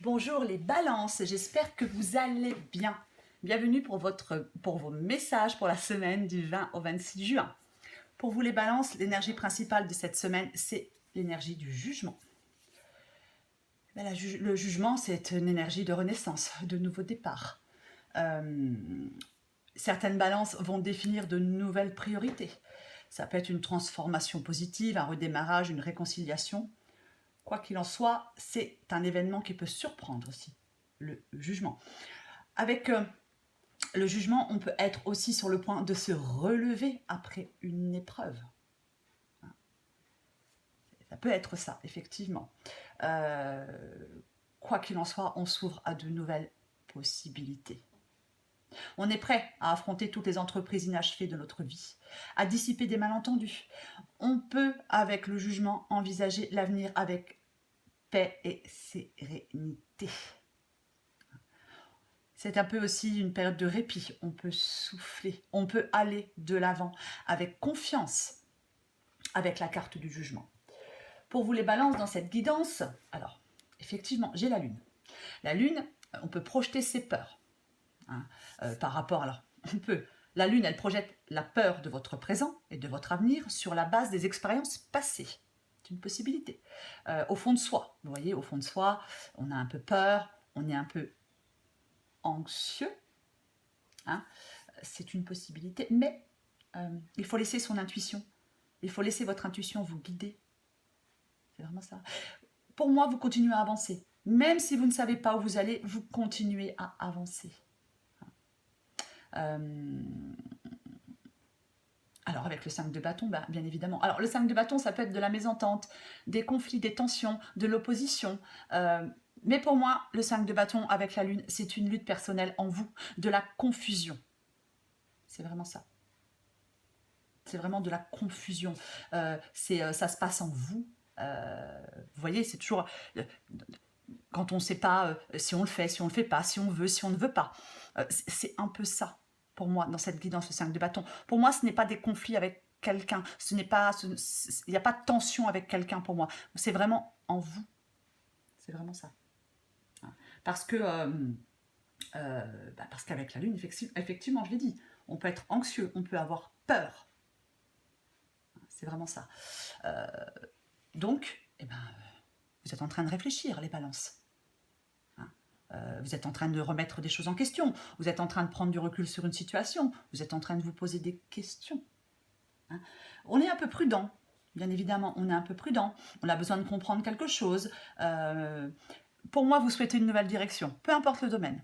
Bonjour les balances, j'espère que vous allez bien. Bienvenue pour vos messages pour la semaine du 20 au 26 juin. Pour vous les balances, l'énergie principale de cette semaine, c'est l'énergie du jugement. Le jugement, c'est une énergie de renaissance, de nouveau départ. Certaines balances vont définir de nouvelles priorités. Ça peut être une transformation positive, un redémarrage, une réconciliation. Quoi qu'il en soit, c'est un événement qui peut surprendre aussi, le jugement. Avec le jugement, on peut être aussi sur le point de se relever après une épreuve. Ça peut être ça, effectivement. Quoi qu'il en soit, on s'ouvre à de nouvelles possibilités. On est prêt à affronter toutes les entreprises inachevées de notre vie, à dissiper des malentendus. On peut, avec le jugement, envisager l'avenir avec paix et sérénité. C'est un peu aussi une période de répit. On peut souffler, on peut aller de l'avant avec confiance, avec la carte du jugement. Pour vous les balances dans cette guidance, alors, effectivement, j'ai la Lune. La Lune, on peut projeter ses peurs. Par rapport, alors, la Lune, elle projette la peur de votre présent et de votre avenir sur la base des expériences passées. C'est une possibilité. Au fond de soi, vous voyez, au fond de soi, on a un peu peur, on est un peu anxieux. C'est une possibilité, mais il faut laisser son intuition. Il faut laisser votre intuition vous guider. C'est vraiment ça. Pour moi, vous continuez à avancer. Même si vous ne savez pas où vous allez, vous continuez à avancer. Alors avec le 5 de bâton, bien évidemment. Alors le 5 de bâton, ça peut être de la mésentente, des conflits, des tensions, de l'opposition. Mais pour moi, le 5 de bâton avec la Lune, c'est une lutte personnelle en vous, de la confusion. C'est vraiment ça. C'est vraiment de la confusion. Ça se passe en vous. Vous voyez, c'est toujours... quand on ne sait pas si on le fait, si on ne le fait pas, si on veut, si on ne veut pas. C'est un peu ça, pour moi, dans cette guidance, le 5 de bâton. Pour moi, ce n'est pas des conflits avec quelqu'un. Il n'y a pas de tension avec quelqu'un pour moi. C'est vraiment en vous. C'est vraiment ça. Parce qu'avec la Lune, effectivement, je l'ai dit, on peut être anxieux, on peut avoir peur. C'est vraiment ça. Donc, vous êtes en train de réfléchir, les balances. Vous êtes en train de remettre des choses en question. Vous êtes en train de prendre du recul sur une situation. Vous êtes en train de vous poser des questions. On est un peu prudent, bien évidemment. On est un peu prudent. On a besoin de comprendre quelque chose. Pour moi, vous souhaitez une nouvelle direction, peu importe le domaine.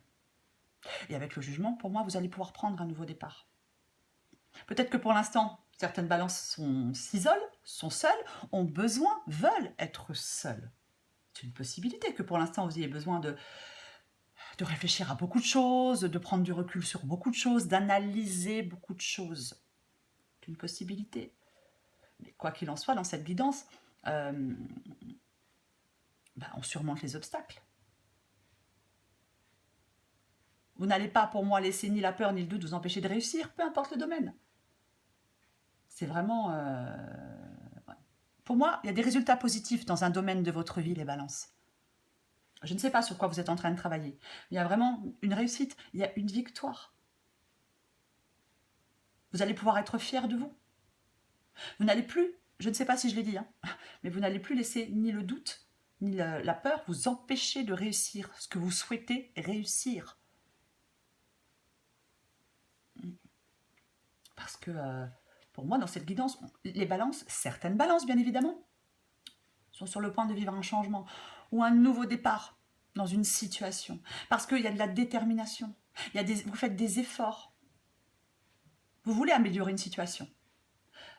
Et avec le jugement, pour moi, vous allez pouvoir prendre un nouveau départ. Peut-être que pour l'instant, certaines balances s'isolent, sont seules, ont besoin, veulent être seules. C'est une possibilité que pour l'instant, vous ayez besoin de réfléchir à beaucoup de choses, de prendre du recul sur beaucoup de choses, d'analyser beaucoup de choses. C'est une possibilité. Mais quoi qu'il en soit, dans cette guidance, on surmonte les obstacles. Vous n'allez pas, pour moi, laisser ni la peur ni le doute vous empêcher de réussir, peu importe le domaine. C'est vraiment... Pour moi, il y a des résultats positifs dans un domaine de votre vie, les balances. Je ne sais pas sur quoi vous êtes en train de travailler. Il y a vraiment une réussite, il y a une victoire. Vous allez pouvoir être fier de vous. Vous n'allez plus, je ne sais pas si je l'ai dit, mais vous n'allez plus laisser ni le doute, ni la peur vous empêcher de réussir ce que vous souhaitez réussir. Parce que, pour moi, dans cette guidance, les balances, certaines balances, bien évidemment, sont sur le point de vivre un changement ou un nouveau départ dans une situation. Parce qu'il y a de la détermination, vous faites des efforts. Vous voulez améliorer une situation.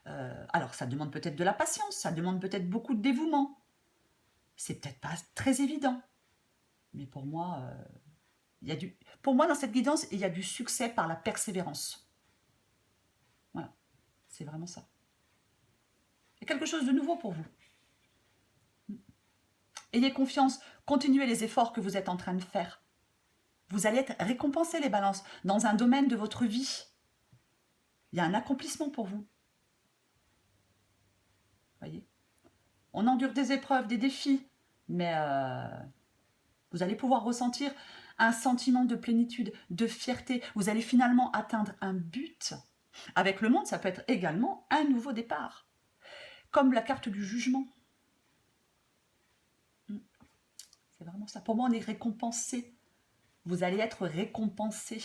Alors, ça demande peut-être de la patience, ça demande peut-être beaucoup de dévouement. C'est peut-être pas très évident. Mais pour moi, pour moi, dans cette guidance, il y a du succès par la persévérance. Voilà, c'est vraiment ça. Il y a quelque chose de nouveau pour vous. Ayez confiance, continuez les efforts que vous êtes en train de faire. Vous allez être récompensés, les balances, dans un domaine de votre vie. Il y a un accomplissement pour vous. Voyez, on endure des épreuves, des défis, mais Vous allez pouvoir ressentir un sentiment de plénitude, de fierté. Vous allez finalement atteindre un but. Avec le monde, ça peut être également un nouveau départ. Comme la carte du jugement. C'est vraiment ça. Pour moi, on est récompensé. Vous allez être récompensé.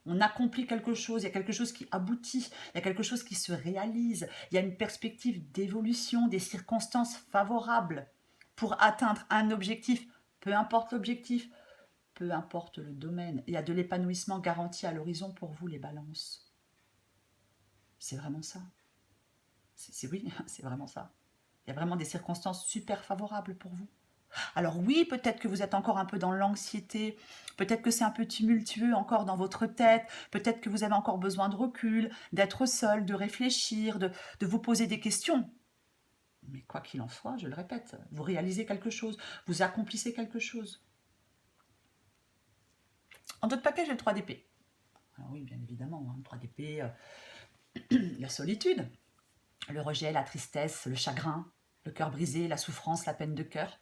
On accomplit quelque chose, il y a quelque chose qui aboutit, il y a quelque chose qui se réalise, il y a une perspective d'évolution, des circonstances favorables pour atteindre un objectif, peu importe l'objectif, peu importe le domaine. Il y a de l'épanouissement garanti à l'horizon pour vous, les balances. C'est vraiment ça. Oui, c'est vraiment ça. Il y a vraiment des circonstances super favorables pour vous. Alors oui, peut-être que vous êtes encore un peu dans l'anxiété, peut-être que c'est un peu tumultueux encore dans votre tête, peut-être que vous avez encore besoin de recul, d'être seul, de réfléchir, de vous poser des questions. Mais quoi qu'il en soit, je le répète, vous réalisez quelque chose, vous accomplissez quelque chose. En d'autres paquets, j'ai le 3 d'épée. Alors oui, bien évidemment, le 3 d'épée, la solitude, le rejet, la tristesse, le chagrin, le cœur brisé, la souffrance, la peine de cœur.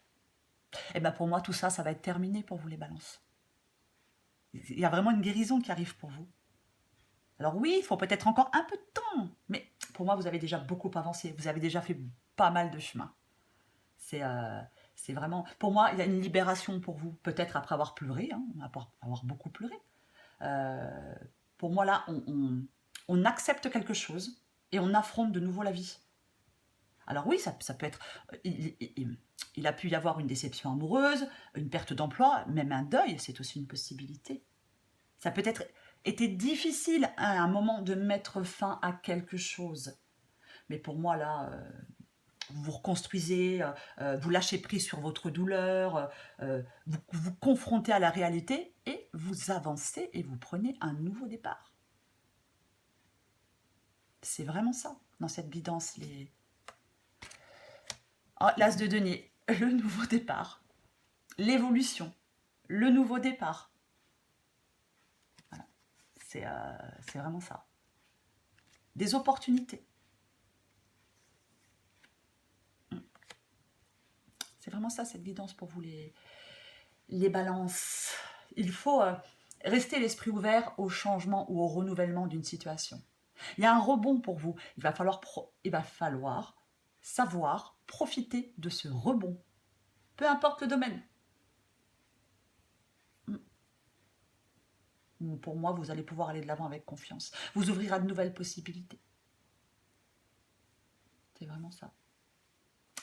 Et bien pour moi, tout ça, ça va être terminé pour vous, les balances. Il y a vraiment une guérison qui arrive pour vous. Alors oui, il faut peut-être encore un peu de temps, mais pour moi, vous avez déjà beaucoup avancé. Vous avez déjà fait pas mal de chemin. C'est vraiment... Pour moi, il y a une libération pour vous. Peut-être après avoir pleuré, après avoir beaucoup pleuré. Pour moi, là, on accepte quelque chose et on affronte de nouveau la vie. Alors oui, ça peut être... Il a pu y avoir une déception amoureuse, une perte d'emploi, même un deuil, c'est aussi une possibilité. Ça peut être été difficile à un moment de mettre fin à quelque chose. Mais pour moi, là, vous reconstruisez, vous lâchez prise sur votre douleur, vous vous confrontez à la réalité et vous avancez et vous prenez un nouveau départ. C'est vraiment ça, dans cette guidance. L'as de denier, le nouveau départ, l'évolution, le nouveau départ. Voilà. C'est vraiment ça. Des opportunités. C'est vraiment ça, cette guidance pour vous, les balances. Il faut rester l'esprit ouvert au changement ou au renouvellement d'une situation. Il y a un rebond pour vous. Il va falloir savoir profiter de ce rebond. Peu importe le domaine. Pour moi, vous allez pouvoir aller de l'avant avec confiance. Vous ouvrirez de nouvelles possibilités. C'est vraiment ça.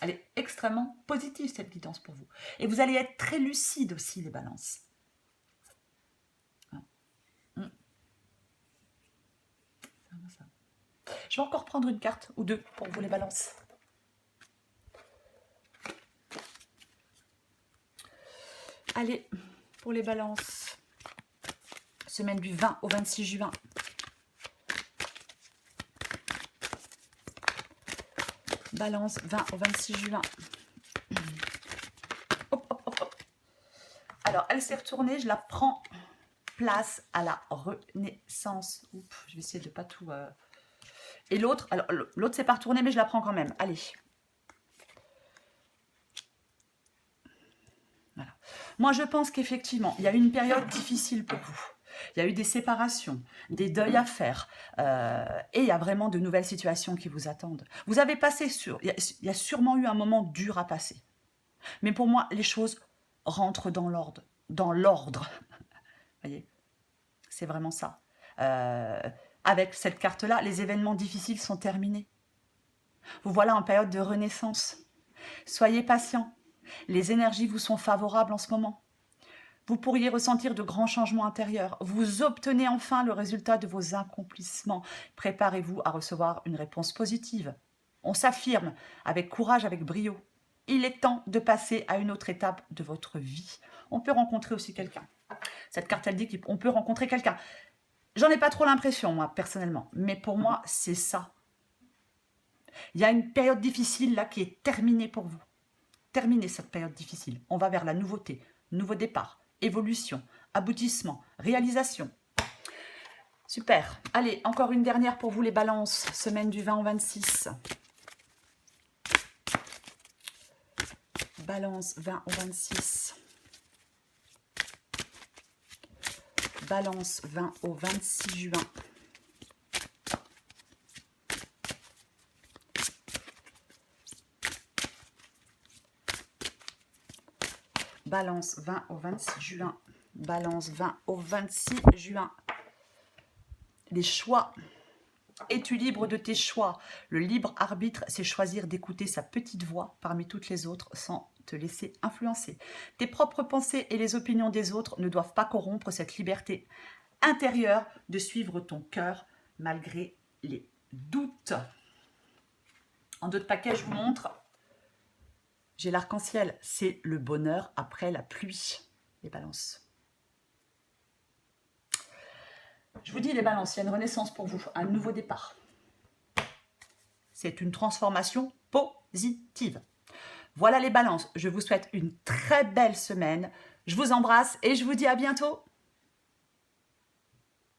Elle est extrêmement positive, cette guidance pour vous. Et vous allez être très lucide aussi, les balances. C'est vraiment ça. Je vais encore prendre une carte ou deux pour vous, les balances. Allez, pour les balances. Semaine du 20 au 26 juin. Balance 20 au 26 juin. Hop, hop, hop, hop. Alors, elle s'est retournée, je la prends. Place à la renaissance. Oups, je vais essayer de ne pas tout... Et l'autre, alors l'autre s'est pas retourné, mais je la prends quand même. Allez. Voilà. Moi, je pense qu'effectivement, il y a eu une période difficile pour vous. Il y a eu des séparations, des deuils à faire, et il y a vraiment de nouvelles situations qui vous attendent. Vous avez passé il y a sûrement eu un moment dur à passer. Mais pour moi, les choses rentrent dans l'ordre. Dans l'ordre. Vous voyez, c'est vraiment ça. Avec cette carte-là, les événements difficiles sont terminés. Vous voilà en période de renaissance. Soyez patient. Les énergies vous sont favorables en ce moment. Vous pourriez ressentir de grands changements intérieurs. Vous obtenez enfin le résultat de vos accomplissements. Préparez-vous à recevoir une réponse positive. On s'affirme avec courage, avec brio. Il est temps de passer à une autre étape de votre vie. On peut rencontrer aussi quelqu'un. Cette carte, elle dit qu'on peut rencontrer quelqu'un. J'en ai pas trop l'impression, moi, personnellement. Mais pour moi, c'est ça. Il y a une période difficile, là, qui est terminée pour vous. Terminez cette période difficile. On va vers la nouveauté, nouveau départ, évolution, aboutissement, réalisation. Super. Allez, encore une dernière pour vous, les balances. Semaine du 20 au 26. Balance 20 au 26. Balance, 20 au 26 juin. Balance, 20 au 26 juin. Balance, 20 au 26 juin. Les choix. Es-tu libre de tes choix? Le libre arbitre, c'est choisir d'écouter sa petite voix parmi toutes les autres sans te laisser influencer. Tes propres pensées et les opinions des autres ne doivent pas corrompre cette liberté intérieure de suivre ton cœur malgré les doutes. En dos de paquet, je vous montre. J'ai l'arc-en-ciel. C'est le bonheur après la pluie. Les balances. Je vous dis les balances, il y a une renaissance pour vous, un nouveau départ. C'est une transformation positive. Voilà les balances, je vous souhaite une très belle semaine. Je vous embrasse et je vous dis à bientôt.